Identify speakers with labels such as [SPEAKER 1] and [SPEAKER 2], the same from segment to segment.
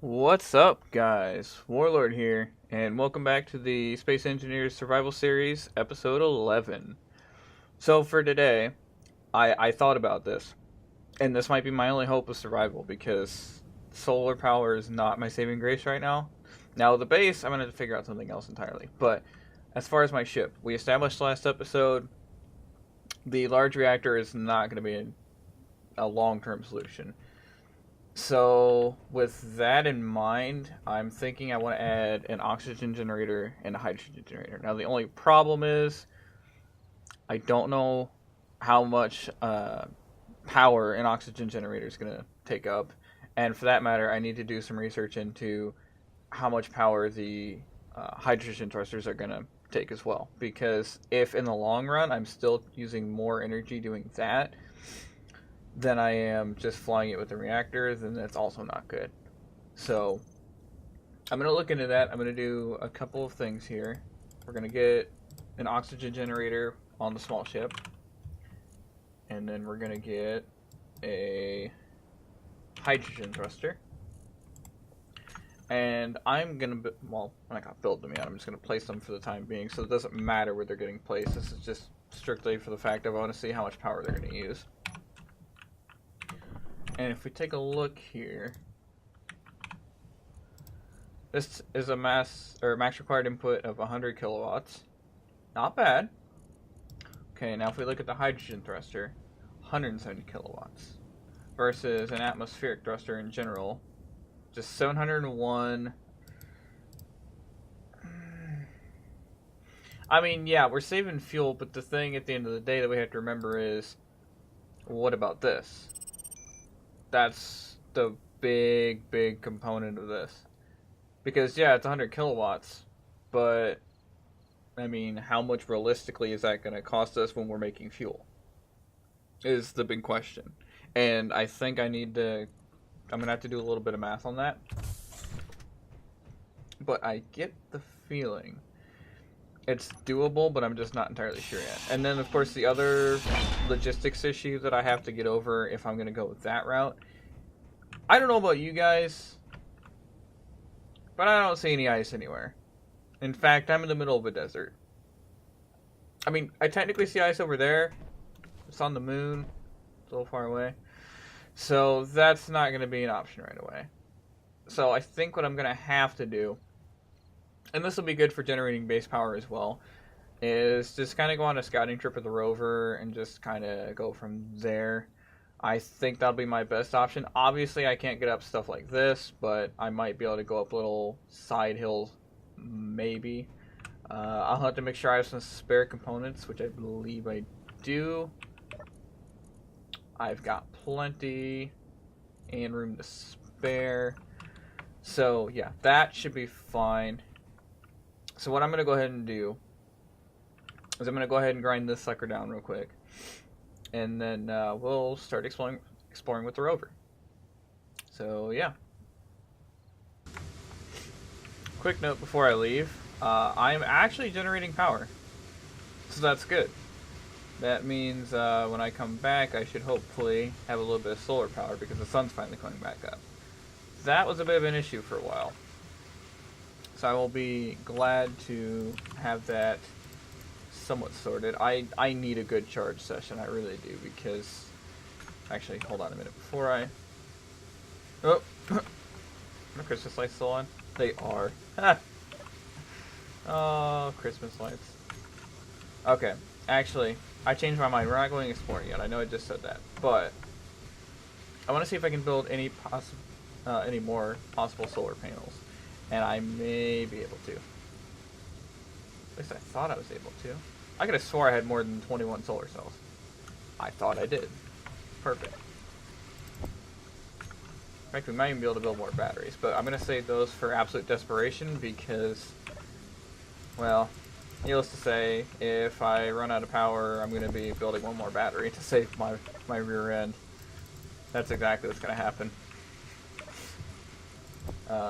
[SPEAKER 1] What's up, guys? Warlord here, and welcome back to the Space Engineers Survival Series, Episode 11. So, for today, I thought about this, and this might be my only hope of survival because solar power is not my saving grace right now. Now, the base, I'm going to have to figure out something else entirely. But as far as my ship, we established last episode the large reactor is not going to be a long term solution. So, with that in mind, I'm thinking I want to add an oxygen generator and a hydrogen generator. Now, the only problem is I don't know how much power an oxygen generator is going to take up. And for that matter, I need to do some research into how much power the hydrogen thrusters are going to take as well. Because if in the long run I'm still using more energy doing that, than I am just flying it with the reactor, then that's also not good. So I'm going to look into that. I'm going to do a couple of things here. We're going to get an oxygen generator on the small ship. And then we're going to get a hydrogen thruster. And I'm going to, well, I'm not going to build them yet. I'm just going to place them for the time being. So it doesn't matter where they're getting placed. This is just strictly for the fact that I want to see how much power they're going to use. And if we take a look here, this is a max required input of 100 kilowatts. Not bad. Okay, now if we look at the hydrogen thruster, 170 kilowatts versus an atmospheric thruster in general, just 701. I mean, yeah, we're saving fuel, but the thing at the end of the day that we have to remember is, what about this? That's the big component of this. Because, yeah, it's 100 kilowatts, but, I mean, how much realistically is that going to cost us when we're making fuel? Is the big question. And I think I'm going to have to do a little bit of math on that. But I get the feeling it's doable, but I'm just not entirely sure yet. And then, of course, the other logistics issue that I have to get over if I'm going to go with that route. I don't know about you guys, but I don't see any ice anywhere. In fact, I'm in the middle of a desert. I mean, I technically see ice over there. It's on the moon. It's a little far away. So that's not going to be an option right away. So I think what I'm going to have to do, and this will be good for generating base power as well, is just kind of go on a scouting trip with the rover and just kind of go from there. I think that'll be my best option. Obviously, I can't get up stuff like this, but I might be able to go up little side hills, maybe. I'll have to make sure I have some spare components, which I believe I do. I've got plenty and room to spare. So, yeah, that should be fine. So what I'm going to go ahead and do is I'm going to go ahead and grind this sucker down real quick. And then we'll start exploring with the rover. So, yeah. Quick note before I leave. I'm actually generating power. So that's good. That means when I come back, I should hopefully have a little bit of solar power because the sun's finally coming back up. That was a bit of an issue for a while. So I will be glad to have that somewhat sorted. I need a good charge session, I really do, because... Actually, hold on a minute before I... Oh! Are Christmas lights still on? They are. Oh, Christmas lights. Okay, actually, I changed my mind. We're not going exploring yet. I know I just said that, but... I want to see if I can build any more possible solar panels. And I may be able to. At least I thought I was able to. I could have swore I had more than 21 solar cells. I thought I did. Perfect. In fact, we might even be able to build more batteries, but I'm going to save those for absolute desperation because, well, needless to say, if I run out of power, I'm going to be building one more battery to save my rear end. That's exactly what's going to happen.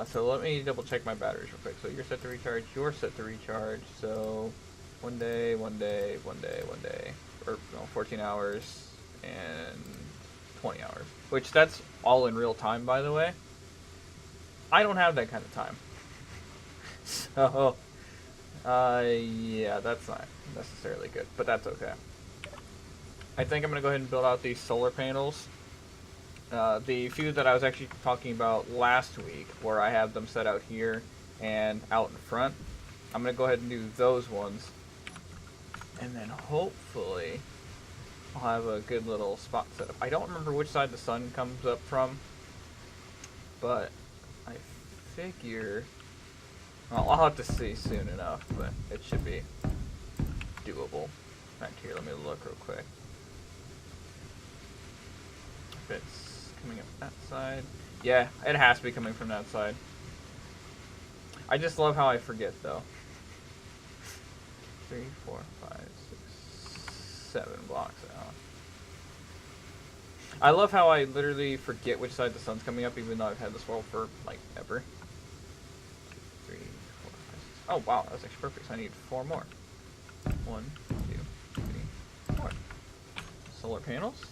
[SPEAKER 1] So let me double check my batteries real quick. So you're set to recharge, you're set to recharge. So one day, or no, 14 hours and 20 hours. Which that's all in real time, by the way. I don't have that kind of time. So, yeah, that's not necessarily good, but that's okay. I think I'm going to go ahead and build out these solar panels. The few that I was actually talking about last week, where I have them set out here and out in front, I'm going to go ahead and do those ones. And then hopefully I'll have a good little spot set up. I don't remember which side the sun comes up from, but I figure... Well, I'll have to see soon enough, but it should be doable. Right here, let me look real quick. If it's coming up that side. Yeah, it has to be coming from that side. I just love how I forget, though. 3, 4, 5, 6, 7 blocks out. I love how I literally forget which side the sun's coming up, even though I've had this world for, like, ever. 2, 3, 4, 5, 6. Oh, wow, that's actually perfect. So I need 4 more. 1, 2, 3, 4. Solar panels.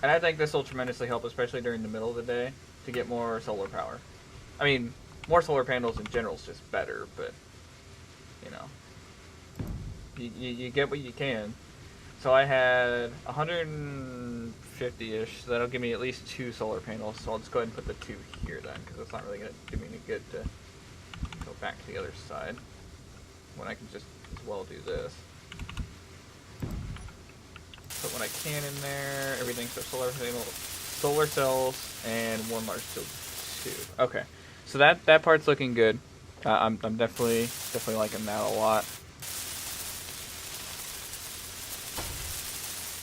[SPEAKER 1] And I think this will tremendously help, especially during the middle of the day, to get more solar power. I mean, more solar panels in general is just better, but, you know, you get what you can. So I had 150-ish, so that'll give me at least 2 solar panels, so I'll just go ahead and put the 2 here then, because it's not really going to do me any good to go back to the other side, when I can just as well do this. Put what I can in there, everything, so solar cells, and 1 large steel tube. Okay, so that part's looking good. I'm definitely liking that a lot.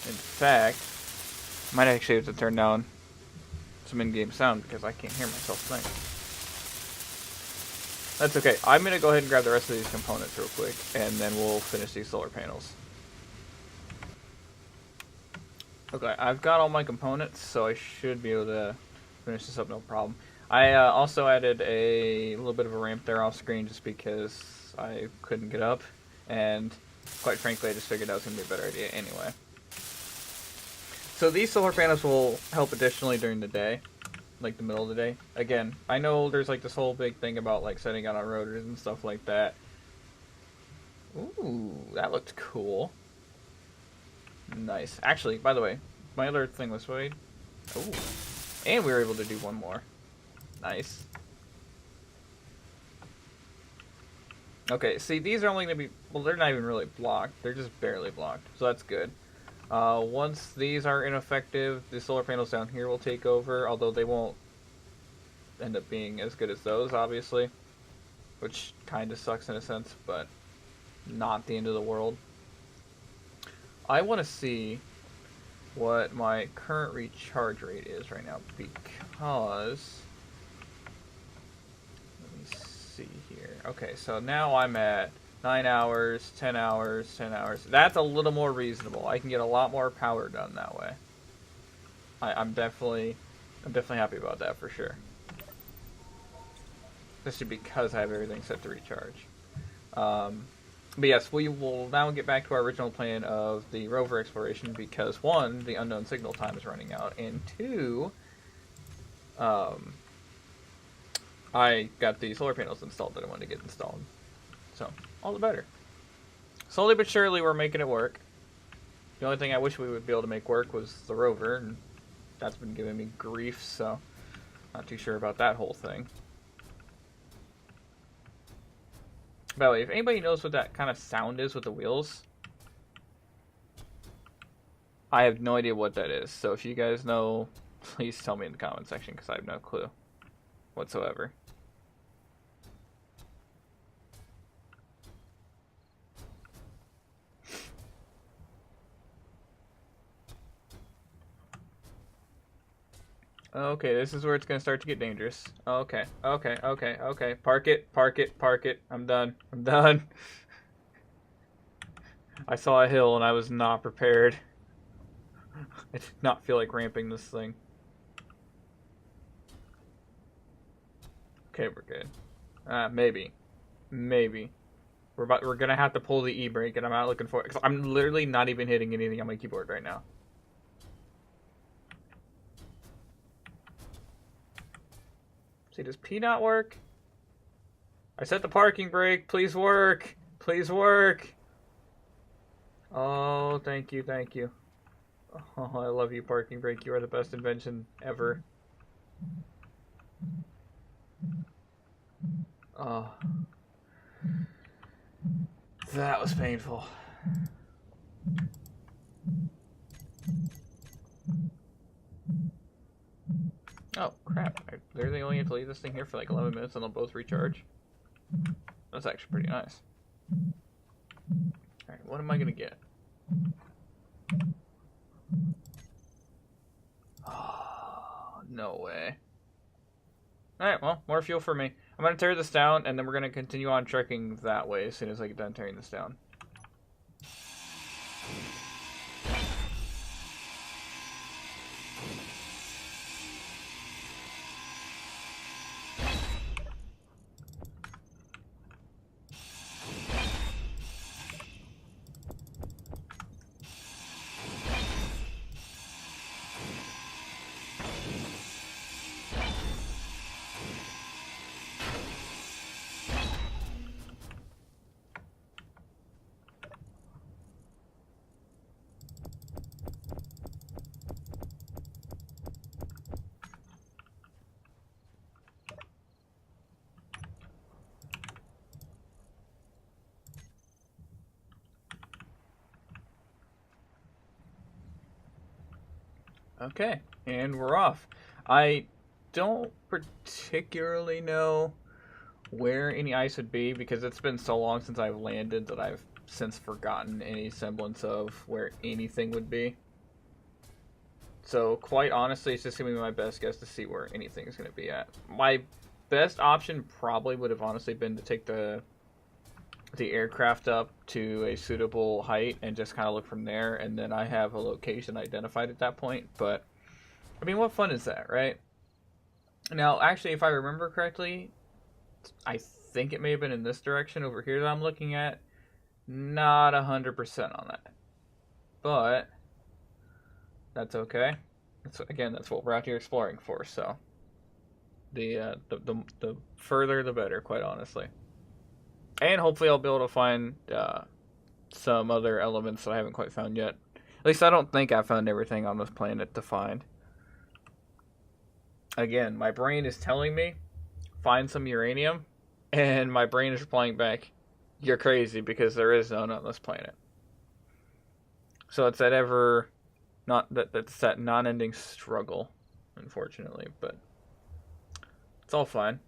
[SPEAKER 1] In fact, I might actually have to turn down some in-game sound because I can't hear myself think. That's okay. I'm going to go ahead and grab the rest of these components real quick, and then we'll finish these solar panels. Okay, I've got all my components, so I should be able to finish this up no problem. I also added a little bit of a ramp there off screen just because I couldn't get up, and quite frankly I just figured that was going to be a better idea anyway. So these solar panels will help additionally during the day, like the middle of the day. Again, I know there's like this whole big thing about like setting out on rotors and stuff like that. Ooh, that looked cool. Nice. Actually, by the way, my other thing was wait. Ooh. And we were able to do 1 more. Nice. Okay, see, these are only going to be... Well, they're not even really blocked. They're just barely blocked. So that's good. Once these are ineffective, the solar panels down here will take over. Although they won't end up being as good as those, obviously. Which kind of sucks in a sense, but not the end of the world. I want to see what my current recharge rate is right now because... Let me see here. Okay, so now I'm at 9 hours, 10 hours, 10 hours. That's a little more reasonable. I can get a lot more power done that way. I'm definitely happy about that for sure. Especially because I have everything set to recharge. But yes, we will now get back to our original plan of the rover exploration because 1, the unknown signal time is running out, and 2, I got the solar panels installed that I wanted to get installed. So, all the better. Slowly but surely we're making it work. The only thing I wish we would be able to make work was the rover, and that's been giving me grief, so not too sure about that whole thing. By the way, if anybody knows what that kind of sound is with the wheels, I have no idea what that is. So if you guys know, please tell me in the comment section because I have no clue whatsoever. Okay, this is where it's going to start to get dangerous. Okay. Park it. I'm done. I saw a hill and I was not prepared. I did not feel like ramping this thing. Okay, we're good. Maybe. We're gonna have to pull the E-brake, and I'm not looking for it because I'm literally not even hitting anything on my keyboard right now. See, does P not work? I set the parking brake. Please work. Please work. Oh, thank you, thank you. Oh, I love you, parking brake. You are the best invention ever. Oh. That was painful. Oh, crap. I literally only have to leave this thing here for like 11 minutes and they'll both recharge. That's actually pretty nice. Alright, what am I gonna get? Oh, no way. Alright, well, more fuel for me. I'm gonna tear this down and then we're gonna continue on trekking that way as soon as I get done tearing this down. Okay, and we're off. I don't particularly know where any ice would be because it's been so long since I've landed that I've since forgotten any semblance of where anything would be. So, quite honestly, it's just going to be my best guess to see where anything is going to be at. My best option probably would have honestly been to take the aircraft up to a suitable height and just kind of look from there, and then I have a location identified at that point. But I mean, what fun is that, right? Now, actually, if I remember correctly, I think it may have been in this direction over here that I'm looking at. Not 100% on that, but that's okay. That's what we're out here exploring for. So the further the better, quite honestly. And hopefully I'll be able to find some other elements that I haven't quite found yet. At least I don't think I found everything on this planet to find. Again, my brain is telling me, find some uranium, and my brain is replying back, you're crazy because there is none on this planet. So it's that's that non-ending struggle, unfortunately, but it's all fine.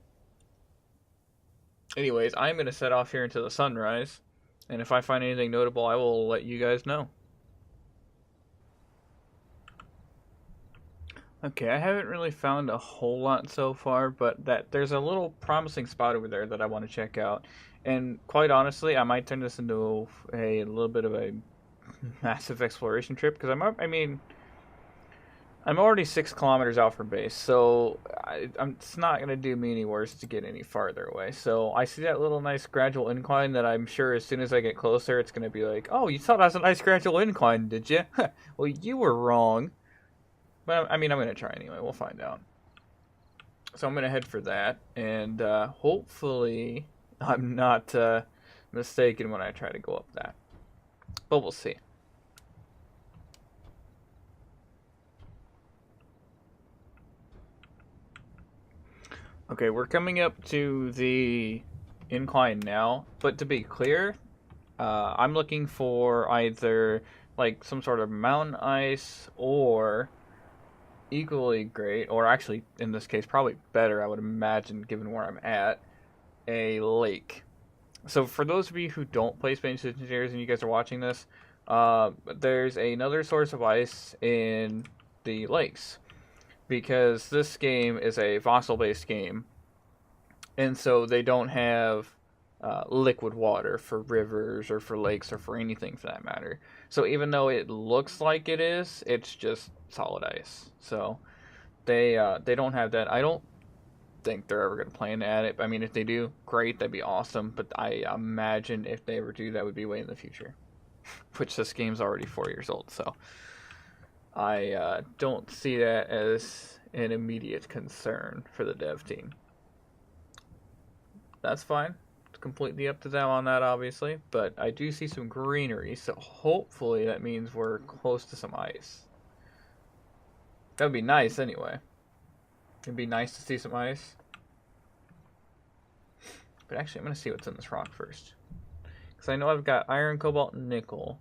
[SPEAKER 1] Anyways, I'm going to set off here into the sunrise, and if I find anything notable, I will let you guys know. Okay, I haven't really found a whole lot so far, but there's a little promising spot over there that I want to check out. And quite honestly, I might turn this into a little bit of a massive exploration trip, because I'm already 6 kilometers out from base, so it's not going to do me any worse to get any farther away. So I see that little nice gradual incline that I'm sure as soon as I get closer, it's going to be like, oh, you thought that was a nice gradual incline, did you? Well, you were wrong. But I mean, I'm going to try anyway. We'll find out. So I'm going to head for that, and hopefully I'm not mistaken when I try to go up that. But we'll see. Okay, we're coming up to the incline now, but to be clear, I'm looking for either like some sort of mountain ice or equally great, or actually in this case probably better, I would imagine given where I'm at, a lake. So for those of you who don't play Space Engineers and you guys are watching this, there's another source of ice in the lakes. Because this game is a fossil-based game, and so they don't have liquid water for rivers or for lakes or for anything for that matter. So even though it looks like it is, it's just solid ice. So they don't have that. I don't think they're ever going to plan to add it. I mean, if they do, great, that'd be awesome. But I imagine if they ever do, that would be way in the future. Which this game's already 4 years old, so I don't see that as an immediate concern for the dev team. That's fine. It's completely up to them on that, obviously. But I do see some greenery, so hopefully that means we're close to some ice. That would be nice anyway. It'd be nice to see some ice. But actually, I'm going to see what's in this rock first. Because I know I've got iron, cobalt, nickel,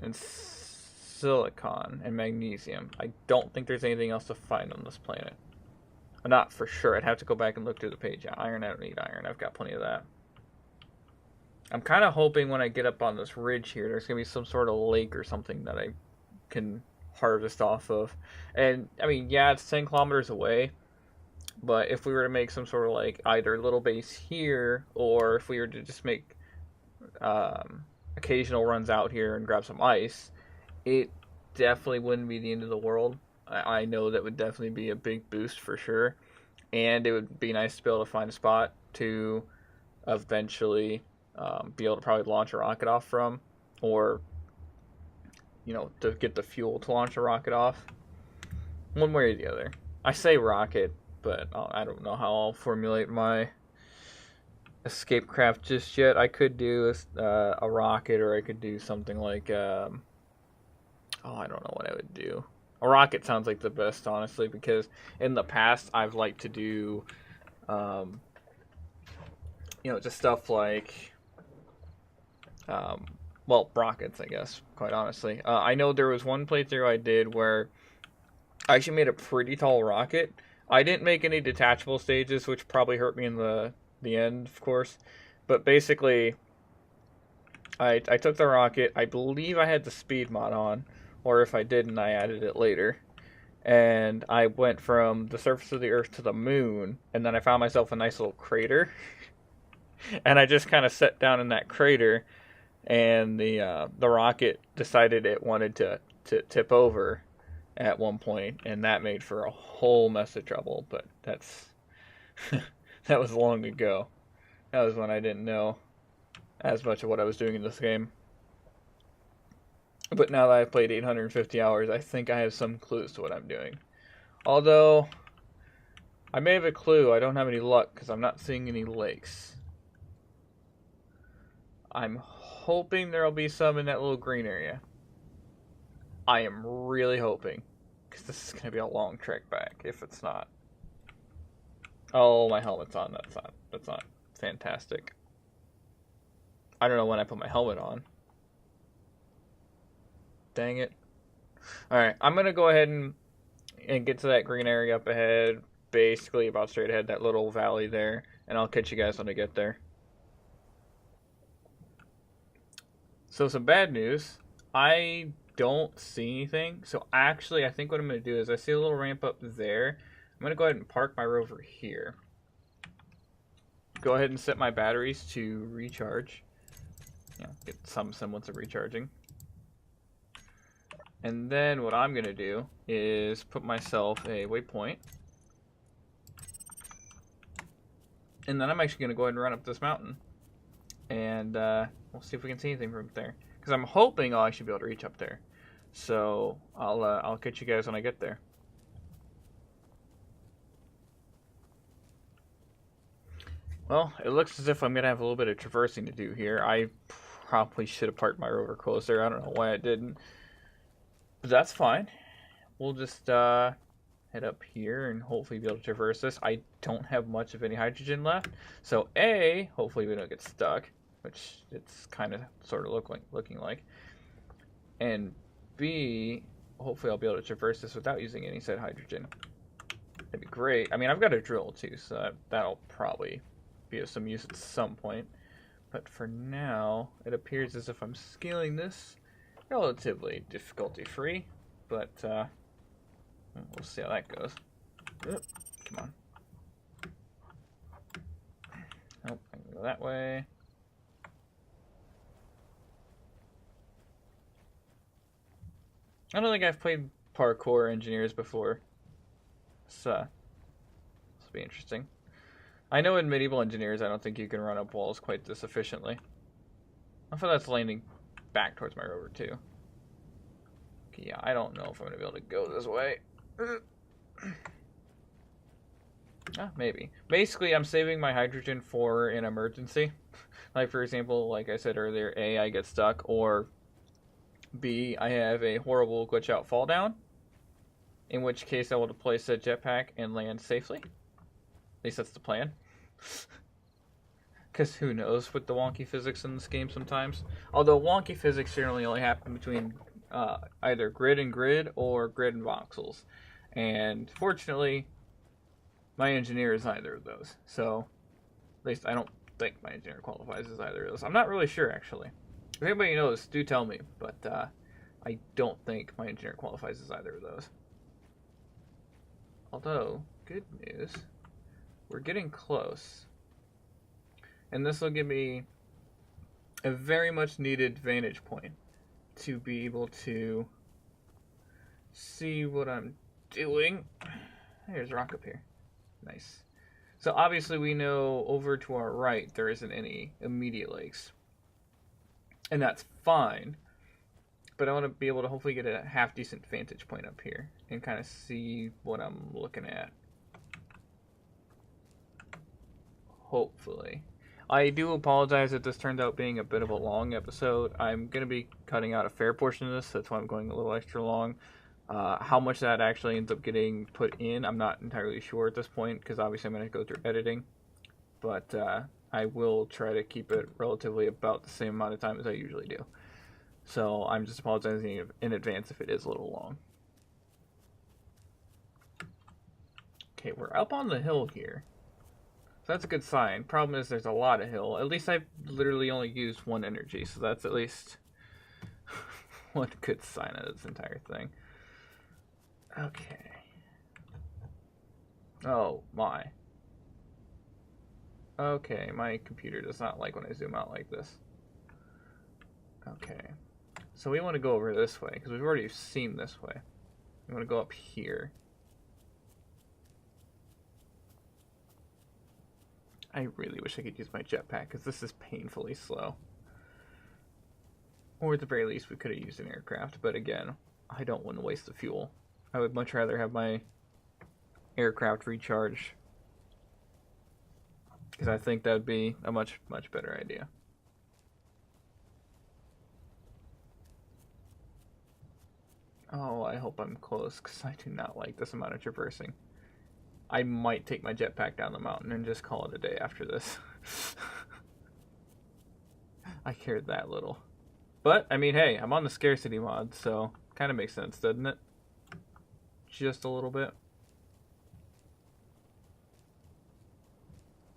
[SPEAKER 1] and silicon, and magnesium. I don't think there's anything else to find on this planet. Not for sure. I'd have to go back and look through the page. Yeah, iron, I don't need iron. I've got plenty of that. I'm kind of hoping when I get up on this ridge here, there's going to be some sort of lake or something that I can harvest off of. And, I mean, yeah, it's 10 kilometers away. But if we were to make some sort of, like, either little base here, or if we were to just make occasional runs out here and grab some ice, it definitely wouldn't be the end of the world. I know that would definitely be a big boost for sure. And it would be nice to be able to find a spot to eventually be able to probably launch a rocket off from, or, you know, to get the fuel to launch a rocket off. One way or the other. I say rocket, but I don't know how I'll formulate my escape craft just yet. I could do a rocket, or I could do something like, I don't know what I would do. A rocket sounds like the best, honestly, because in the past I've liked to do, just stuff like, rockets, I guess, quite honestly. I know there was one playthrough I did where I actually made a pretty tall rocket. I didn't make any detachable stages, which probably hurt me in the end, of course. But basically, I took the rocket. I believe I had the speed mod on, or if I didn't, I added it later. And I went from the surface of the Earth to the moon, and then I found myself a nice little crater. And I just kind of sat down in that crater, and the rocket decided it wanted to tip over at one point, and that made for a whole mess of trouble. But that's that was long ago. That was when I didn't know as much of what I was doing in this game. But now that I've played 850 hours, I think I have some clues to what I'm doing. Although, I may have a clue, I don't have any luck because I'm not seeing any lakes. I'm hoping there'll be some in that little green area. I am really hoping, because this is going to be a long trek back if it's not. Oh, my helmet's on. That's not fantastic. I don't know when I put my helmet on. Dang it. Alright, I'm going to go ahead and get to that green area up ahead. Basically about straight ahead, that little valley there. And I'll catch you guys when I get there. So some bad news. I don't see anything. So actually, I think what I'm going to do is I see a little ramp up there. I'm going to go ahead and park my rover here. Go ahead and set my batteries to recharge. Get some semblance of recharging. And then what I'm going to do is put myself a waypoint. And then I'm actually going to go ahead and run up this mountain. And we'll see if we can see anything from up there. Because I'm hoping I'll actually be able to reach up there. So I'll catch you guys when I get there. Well, it looks as if I'm going to have a little bit of traversing to do here. I probably should have parked my rover closer. I don't know why I didn't. But that's fine. We'll just head up here and hopefully be able to traverse this. I don't have much of any hydrogen left. So A, hopefully we don't get stuck, which it's kind of sort of looking like. And B, hopefully I'll be able to traverse this without using any said hydrogen. That'd be great. I mean, I've got a drill too, so that'll probably be of some use at some point. But for now, it appears as if I'm scaling this relatively difficulty-free, but we'll see how that goes. Come on. Nope, I can go that way. I don't think I've played Parkour Engineers before. So, this will be interesting. I know in Medieval Engineers, I don't think you can run up walls quite this efficiently. I thought that's landing back towards my rover, too. Okay, yeah, I don't know if I'm going to be able to go this way. Maybe. Basically, I'm saving my hydrogen for an emergency. Like, for example, like I said earlier, A, I get stuck, or B, I have a horrible glitch out fall down, in which case I will deploy said jetpack and land safely. At least that's the plan. Because who knows with the wonky physics in this game sometimes. Although wonky physics generally only happen between either grid and grid or grid and voxels. And fortunately, my engineer is neither of those. So, at least I don't think my engineer qualifies as either of those. I'm not really sure, actually. If anybody knows, do tell me. But I don't think my engineer qualifies as either of those. Although, good news, we're getting close. And this will give me a very much needed vantage point to be able to see what I'm doing. There's rock up here. Nice. So obviously we know over to our right there isn't any immediate lakes. And that's fine. But I want to be able to hopefully get a half decent vantage point up here and kind of see what I'm looking at. Hopefully. I do apologize if this turned out being a bit of a long episode. I'm going to be cutting out a fair portion of this. That's why I'm going a little extra long. How much that actually ends up getting put in, I'm not entirely sure at this point, because obviously I'm going to go through editing. But I will try to keep it relatively about the same amount of time as I usually do. So I'm just apologizing in advance if it is a little long. Okay, we're up on the hill here. So that's a good sign. Problem is there's a lot of hill. At least I've literally only used one energy, so that's at least one good sign of this entire thing. Okay. Oh, my. Okay, my computer does not like when I zoom out like this. Okay. So we want to go over this way, because we've already seen this way. We want to go up here. I really wish I could use my jetpack, because this is painfully slow. Or at the very least, we could have used an aircraft, but again, I don't want to waste the fuel. I would much rather have my aircraft recharge, because I think that would be a much, much better idea. Oh, I hope I'm close, because I do not like this amount of traversing. I might take my jetpack down the mountain and just call it a day after this. I cared that little. But, I mean, hey, I'm on the scarcity mod, so kind of makes sense, doesn't it? Just a little bit.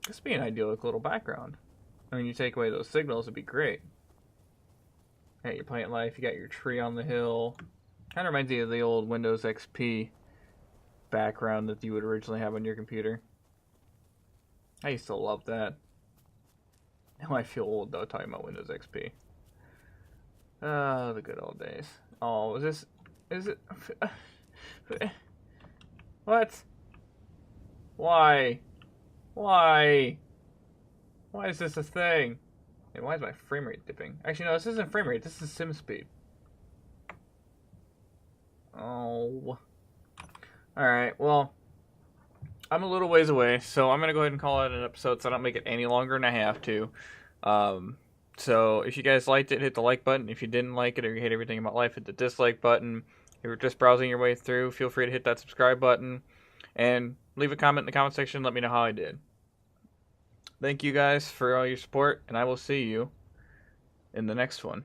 [SPEAKER 1] This would be an idyllic little background. I mean, you take away those signals, it'd be great. Hey, your plant life, you got your tree on the hill. Kind of reminds me of the old Windows XP background that you would originally have on your computer. I used to love that. Now I feel old though talking about Windows XP. Oh, the good old days. Oh, is it what? Why is this a thing? And why is my frame rate dipping? Actually no, this isn't frame rate, this is sim speed. Oh. Alright, well, I'm a little ways away, so I'm going to go ahead and call it an episode so I don't make it any longer than I have to. So if you guys liked it, hit the like button. If you didn't like it or you hate everything about life, hit the dislike button. If you're just browsing your way through, feel free to hit that subscribe button. And leave a comment in the comment section. Let me know how I did. Thank you guys for all your support, and I will see you in the next one.